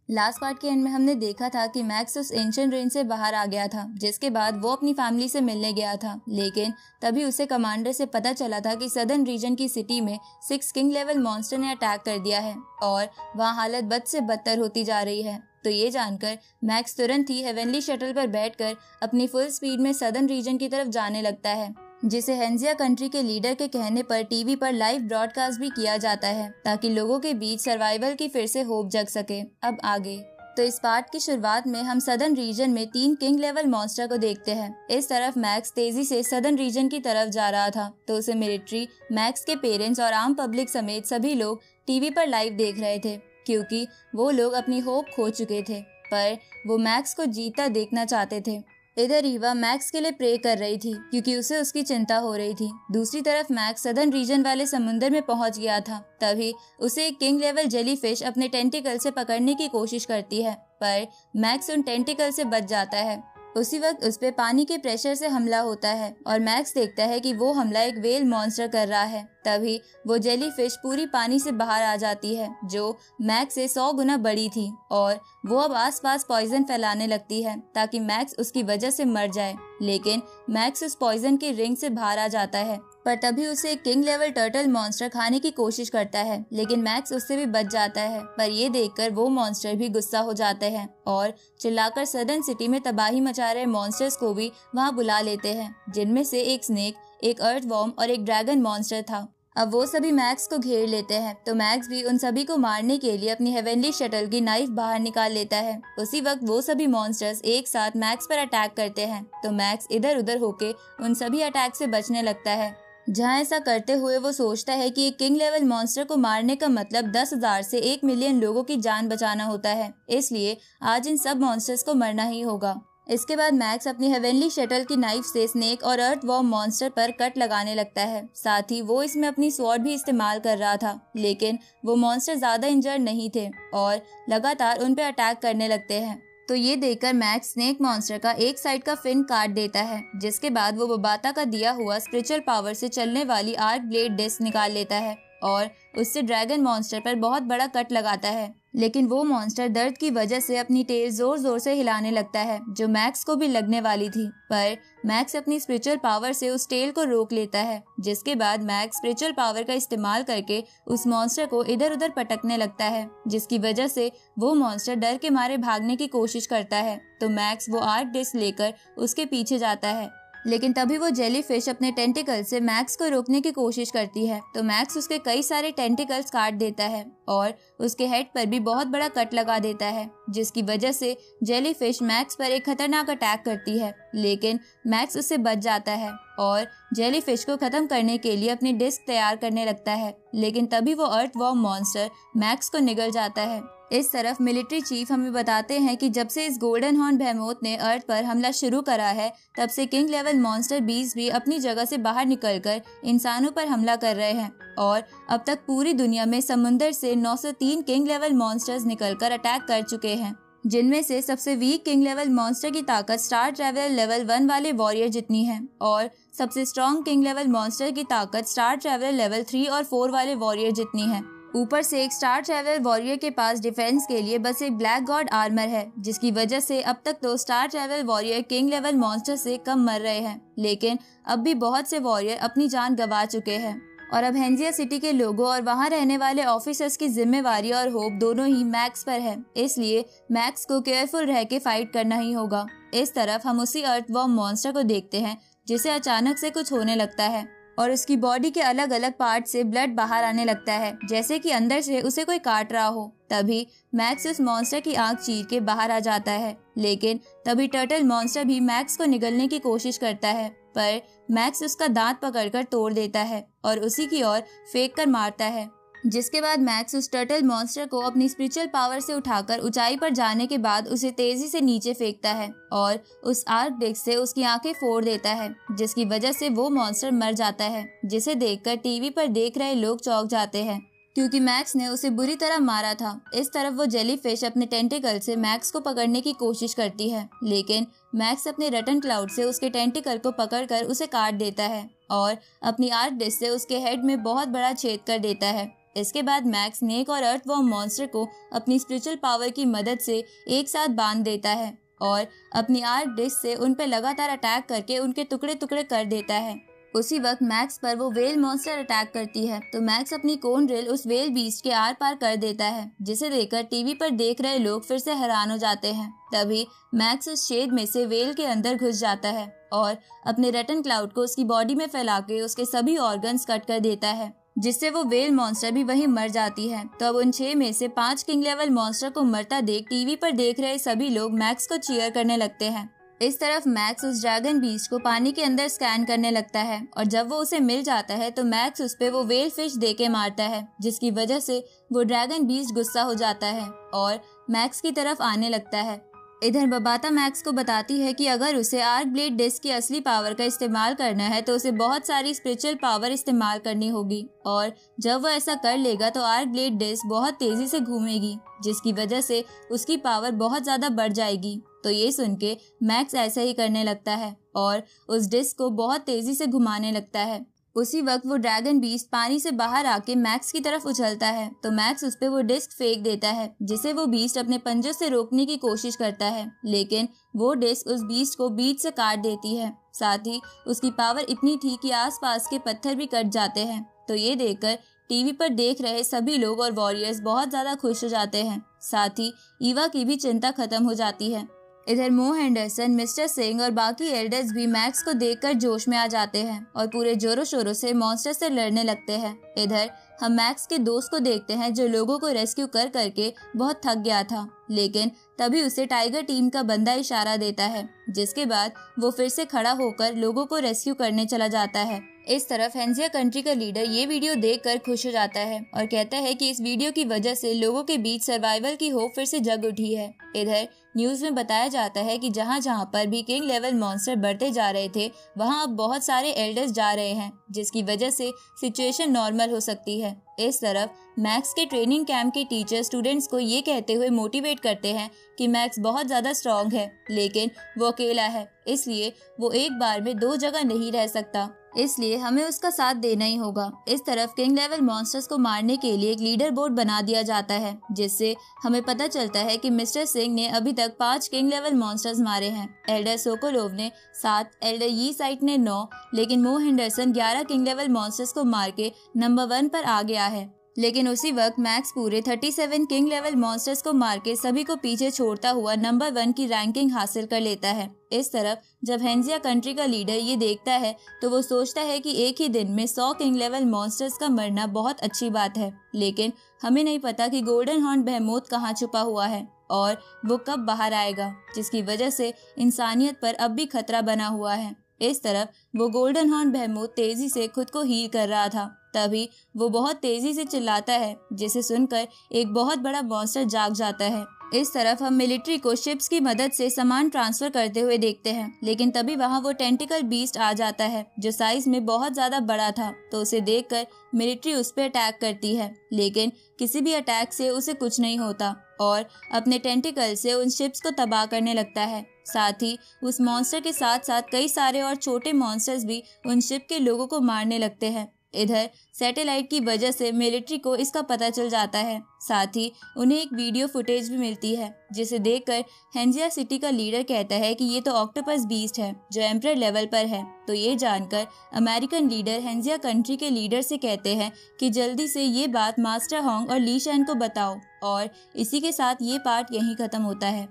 Last part के and में हमने देखा था कि मैक्स उस एंशिएंट रेंज से बाहर आ गया था, जिसके बाद वो अपनी फैमिली से मिलने गया था। लेकिन तभी उसे कमांडर से पता चला था कि सदर्न रीजन की सिटी में 6 किंग लेवल मॉन्स्टर ने अटैक कर दिया है और वहाँ हालत बद से बदतर होती जा रही है। तो ये जानकर मैक्स तुरंत ही हेवनली शटल पर बैठकर अपनी फुल स्पीड में सदर्न रीजन की तरफ जाने लगता है, जिसे हेंजिया कंट्री के लीडर के कहने पर टीवी पर लाइव ब्रॉडकास्ट भी किया जाता है ताकि लोगों के बीच सर्वाइवल की फिर से होप जग सके। अब आगे तो इस पार्ट की शुरुआत में हम सदर्न रीजन में 3 किंग लेवल मॉन्स्टर को देखते हैं। इस तरफ मैक्स तेजी से सदर्न रीजन की तरफ जा रहा था तो उसे मिलिट्री, मैक्स के पेरेंट्स और आम पब्लिक समेत सभी लोग टीवी पर लाइव देख रहे थे, क्योंकि वो लोग अपनी होप खो चुके थे, पर वो मैक्स को जीता देखना चाहते थे। इधर ईवा मैक्स के लिए प्रे कर रही थी क्योंकि उसे उसकी चिंता हो रही थी। दूसरी तरफ मैक्स सदर्न रीजन वाले समुंदर में पहुंच गया था। तभी उसे एक किंग लेवल जेली फिश अपने टेंटिकल से पकड़ने की कोशिश करती है, पर मैक्स उन टेंटिकल से बच जाता है। उसी वक्त उस पे पानी के प्रेशर से हमला होता है और मैक्स देखता है कि वो हमला एक वेल मॉन्स्टर कर रहा है। तभी वो जेली फिश पूरी पानी से बाहर आ जाती है, जो मैक्स से 100 गुना बड़ी थी, और वो अब आसपास पॉइजन फैलाने लगती है ताकि मैक्स उसकी वजह से मर जाए। लेकिन मैक्स उस पॉइजन के रिंग से बाहर आ जाता है, पर तभी उसे एक किंग लेवल टर्टल मॉन्स्टर खाने की कोशिश करता है, लेकिन मैक्स उससे भी बच जाता है। पर ये देखकर वो मॉन्स्टर भी गुस्सा हो जाते हैं और चिल्लाकर सदर्न सिटी में तबाही मचा रहे मॉन्स्टर्स को भी वहाँ बुला लेते हैं, जिनमें से एक स्नेक, एक अर्थ वॉर्म और एक ड्रैगन मॉन्स्टर था। अब वो सभी मैक्स को घेर लेते हैं तो मैक्स भी उन सभी को मारने के लिए अपनी हेवनली शटल की नाइफ बाहर निकाल लेता है। उसी वक्त वो सभी मॉन्स्टर्स एक साथ मैक्स पर अटैक करते हैं तो मैक्स इधर उधर होके उन सभी अटैक से बचने लगता है। जहाँ ऐसा करते हुए वो सोचता है कि एक किंग लेवल मॉन्स्टर को मारने का मतलब 10,000 से 1 मिलियन लोगों की जान बचाना होता है, इसलिए आज इन सब मॉन्स्टर्स को मरना ही होगा। इसके बाद मैक्स अपनी हेवनली शटल की नाइफ से स्नेक और अर्थ वॉर्म मॉन्स्टर पर कट लगाने लगता है। साथ ही वो इसमें अपनी स्वॉर्ड भी इस्तेमाल कर रहा था, लेकिन वो मॉन्स्टर ज्यादा इंजर्ड नहीं थे और लगातार उन पे अटैक करने लगते हैं। तो ये देखकर मैक्स स्नेक मॉन्स्टर का एक साइड का फिन काट देता है, जिसके बाद वो बबाता का दिया हुआ स्पिरिचुअल पावर से चलने वाली आर्क ब्लेड डिस्क निकाल लेता है और उससे ड्रैगन मॉन्स्टर पर बहुत बड़ा कट लगाता है। लेकिन वो मॉन्स्टर दर्द की वजह से अपनी टेल जोर जोर से हिलाने लगता है, जो मैक्स को भी लगने वाली थी, पर मैक्स अपनी स्पिरिचुअल पावर से उस टेल को रोक लेता है। जिसके बाद मैक्स स्पिरिचुअल पावर का इस्तेमाल करके उस मॉन्स्टर को इधर उधर पटकने लगता है, जिसकी वजह से वो मॉन्स्टर डर के मारे भागने की कोशिश करता है। तो मैक्स वो आर्क डिस्क लेकर उसके पीछे जाता है, लेकिन तभी वो जेली फिश अपने टेंटिकल से मैक्स को रोकने की कोशिश करती है तो मैक्स उसके कई सारे टेंटिकल्स काट देता है और उसके हेड पर भी बहुत बड़ा कट लगा देता है, जिसकी वजह से जेली फिश मैक्स पर एक खतरनाक अटैक करती है। लेकिन मैक्स उससे बच जाता है और जेली फिश को खत्म करने के लिए अपनी डिस्क तैयार करने लगता है, लेकिन तभी वो अर्थ वॉर्म मॉन्स्टर मैक्स को निगल जाता है। इस तरफ मिलिट्री चीफ हमें बताते हैं कि जब से इस गोल्डन हॉर्न बेहेमोथ ने अर्थ पर हमला शुरू करा है, तब से किंग लेवल मॉन्स्टर बीस भी अपनी जगह से बाहर निकलकर इंसानों पर हमला कर रहे हैं और अब तक पूरी दुनिया में समुंदर से 903 किंग लेवल मॉन्स्टर्स निकलकर अटैक कर चुके हैं, जिनमें से सबसे वीक किंग लेवल मॉन्स्टर की ताकत स्टार ट्रैवलर लेवल 1 वाले वॉरियर जितनी है और सबसे स्ट्रॉन्ग किंग लेवल मॉन्स्टर की ताकत स्टार ट्रैवलर लेवल 3 और 4 वाले वॉरियर जितनी है। ऊपर से एक स्टार ट्रैवलर वॉरियर के पास डिफेंस के लिए बस एक ब्लैक गॉड आर्मर है, जिसकी वजह से अब तक तो star traveller warrior king level monster से कम मर रहे हैं, लेकिन अब भी बहुत से वॉरियर अपनी जान गंवा चुके हैं। और अब हेंजिया सिटी के लोगों और वहां रहने वाले ऑफिसर्स की जिम्मेवारी और होप दोनों ही मैक्स पर है, इसलिए मैक्स को केयरफुल रह के फाइट करना ही होगा। इस तरफ हम उसी अर्थवॉर्म मॉन्स्टर को देखते हैं, जिसे अचानक से कुछ होने लगता है और उसकी बॉडी के अलग अलग पार्ट से ब्लड बाहर आने लगता है, जैसे कि अंदर से उसे कोई काट रहा हो। तभी मैक्स उस मॉन्स्टर की आंख चीर के बाहर आ जाता है, लेकिन तभी टर्टल मॉन्स्टर भी मैक्स को निगलने की कोशिश करता है, पर मैक्स उसका दांत पकड़कर तोड़ देता है और उसी की ओर फेंक कर मारता है। जिसके बाद मैक्स उस टर्टल मॉन्स्टर को अपनी स्पिरिचुअल पावर से उठाकर ऊंचाई पर जाने के बाद उसे तेजी से नीचे फेंकता है और उस आर्क डिस्क से उसकी आंखें फोड़ देता है, जिसकी वजह से वो मॉन्स्टर मर जाता है, जिसे देखकर टीवी पर देख रहे लोग चौंक जाते हैं, क्योंकि मैक्स ने उसे बुरी तरह मारा था। इस तरफ वो जेली फिश अपने टेंटिकल से मैक्स को पकड़ने की कोशिश करती है, लेकिन मैक्स अपने रटन क्लाउड से उसके टेंटिकल को पकड़कर उसे काट देता है और अपनी आर्क डिस्क से उसके हेड में बहुत बड़ा छेद कर देता है। इसके बाद मैक्स स्नेक और अर्थवॉर्म मॉन्स्टर को अपनी स्पिरिचुअल पावर की मदद से एक साथ बांध देता है और अपनी आर्क डिस्क से उन पर लगातार अटैक करके उनके टुकड़े टुकड़े कर देता है। उसी वक्त मैक्स पर वो वेल मॉन्स्टर अटैक करती है तो मैक्स अपनी कोन ड्रिल उस वेल बीस्ट के आर पार कर देता है, जिसे देखकर टीवी पर देख रहे लोग फिर से हैरान हो जाते हैं। तभी मैक्स उस शेड में से वेल के अंदर घुस जाता है और अपने रटन क्लाउड को उसकी बॉडी में फैला के उसके सभी ऑर्गन्स कट कर देता है, जिससे वो वेल मॉन्स्टर भी वहीं मर जाती है। तो अब उन 6 में से 5 किंग लेवल मॉन्स्टर को मरता देख टीवी पर देख रहे सभी लोग मैक्स को चीयर करने लगते हैं। इस तरफ मैक्स उस ड्रैगन बीस्ट को पानी के अंदर स्कैन करने लगता है और जब वो उसे मिल जाता है तो मैक्स उस पे वो वेल फिश दे के मारता है, जिसकी वजह से वो ड्रैगन बीस्ट गुस्सा हो जाता है और मैक्स की तरफ आने लगता है। इधर बबाता मैक्स को बताती है कि अगर उसे आर्क ब्लेड डिस्क की असली पावर का इस्तेमाल करना है तो उसे बहुत सारी स्पिरिचुअल पावर इस्तेमाल करनी होगी और जब वो ऐसा कर लेगा तो आर्क ब्लेड डिस्क बहुत तेजी से घूमेगी, जिसकी वजह से उसकी पावर बहुत ज्यादा बढ़ जाएगी। तो ये सुन के मैक्स ऐसा ही करने लगता है और उस डिस्क को बहुत तेजी से घुमाने लगता है। उसी वक्त वो ड्रैगन बीस्ट पानी से बाहर आके मैक्स की तरफ उछलता है तो मैक्स उस पे वो डिस्क फेंक देता है, जिसे वो बीस्ट अपने पंजों से रोकने की कोशिश करता है, लेकिन वो डिस्क उस बीस्ट को बीच से काट देती है। साथ ही उसकी पावर इतनी थी कि आसपास के पत्थर भी कट जाते हैं। तो ये देखकर टीवी पर देख रहे सभी लोग और वॉरियर्स बहुत ज्यादा खुश हो जाते हैं। साथ ही ईवा की भी चिंता खत्म हो जाती है। इधर मो हेंडरसन, मिस्टर सिंह और बाकी एल्डर्स भी मैक्स को देखकर जोश में आ जाते हैं और पूरे जोरों शोरों से मॉन्स्टर से लड़ने लगते हैं। इधर हम मैक्स के दोस्त को देखते हैं जो लोगों को रेस्क्यू कर करके बहुत थक गया था, लेकिन तभी उसे टाइगर टीम का बंदा इशारा देता है, जिसके बाद वो फिर से खड़ा होकर लोगों को रेस्क्यू करने चला जाता है। इस तरफ हेंजिया कंट्री का लीडर ये वीडियो देखकर खुश हो जाता है और कहता है कि इस वीडियो की वजह से लोगों के बीच सर्वाइवल की होप फिर से जग उठी है। इधर न्यूज में बताया जाता है कि जहां जहां पर भी किंग लेवल मॉन्स्टर बढ़ते जा रहे थे वहां अब बहुत सारे एल्डर्स जा रहे हैं, जिसकी वजह से सिचुएशन नॉर्मल हो सकती है। इस तरफ मैक्स के ट्रेनिंग कैंप के टीचर स्टूडेंट्स को ये कहते हुए मोटिवेट करते हैं कि मैक्स बहुत ज्यादा स्ट्रांग है, लेकिन वो अकेला है, इसलिए वो एक बार में 2 जगह नहीं रह सकता, इसलिए हमें उसका साथ देना ही होगा। इस तरफ किंग लेवल मॉन्स्टर्स को मारने के लिए एक लीडर बोर्ड बना दिया जाता है, जिससे हमें पता चलता है कि मिस्टर सिंह ने अभी तक 5 किंग लेवल मॉन्स्टर्स मारे हैं। एल्डर सोकोलोव ने 7, एल्डर यी साइट ने 9, लेकिन मो हेंडरसन 11 किंग लेवल मॉन्स्टर्स को मार के नंबर 1 पर आ गया है। लेकिन उसी वक्त मैक्स पूरे 37 किंग लेवल मॉन्स्टर्स को मार के सभी को पीछे छोड़ता हुआ नंबर 1 की रैंकिंग हासिल कर लेता है। इस तरफ जब हेंजिया कंट्री का लीडर ये देखता है तो वो सोचता है कि एक ही दिन में 100 किंग लेवल मॉन्स्टर्स का मरना बहुत अच्छी बात है, लेकिन हमें नहीं पता कि गोल्डन हॉर्न बेहेमोथ कहाँ छुपा हुआ है और वो कब बाहर आएगा, जिसकी वजह से इंसानियत पर अब भी खतरा बना हुआ है। इस तरफ वो गोल्डन हॉर्न बेहेमोथ तेजी से खुद को हील कर रहा था, तभी वो बहुत तेजी से चिल्लाता है, जिसे सुनकर एक बहुत बड़ा मॉन्स्टर जाग जाता है। इस तरफ हम मिलिट्री को शिप्स की मदद से सामान ट्रांसफर करते हुए देखते हैं, लेकिन तभी वहां वो टेंटिकल बीस्ट आ जाता है जो साइज में बहुत ज्यादा बड़ा था। तो उसे देखकर मिलिट्री उस पर अटैक करती है, लेकिन किसी भी अटैक से उसे कुछ नहीं होता और अपने टेंटिकल से उन शिप्स को तबाह करने लगता है। साथ ही उस मॉन्स्टर के साथ साथ कई सारे और छोटे मॉन्स्टर्स भी उन शिप के लोगों को मारने लगते हैं। इधर सैटेलाइट की वजह से मिलिट्री को इसका पता चल जाता है। साथ ही उन्हें एक वीडियो फुटेज भी मिलती है, जिसे देखकर हेंजिया सिटी का लीडर कहता है कि ये तो ऑक्टोपस बीस्ट है जो एम्परर लेवल पर है। तो ये जानकर अमेरिकन लीडर हेंजिया कंट्री के लीडर से कहते हैं कि जल्दी से ये बात मास्टर होंग और ली शैन को बताओ। और इसी के साथ ये पार्ट यहीं खत्म होता है।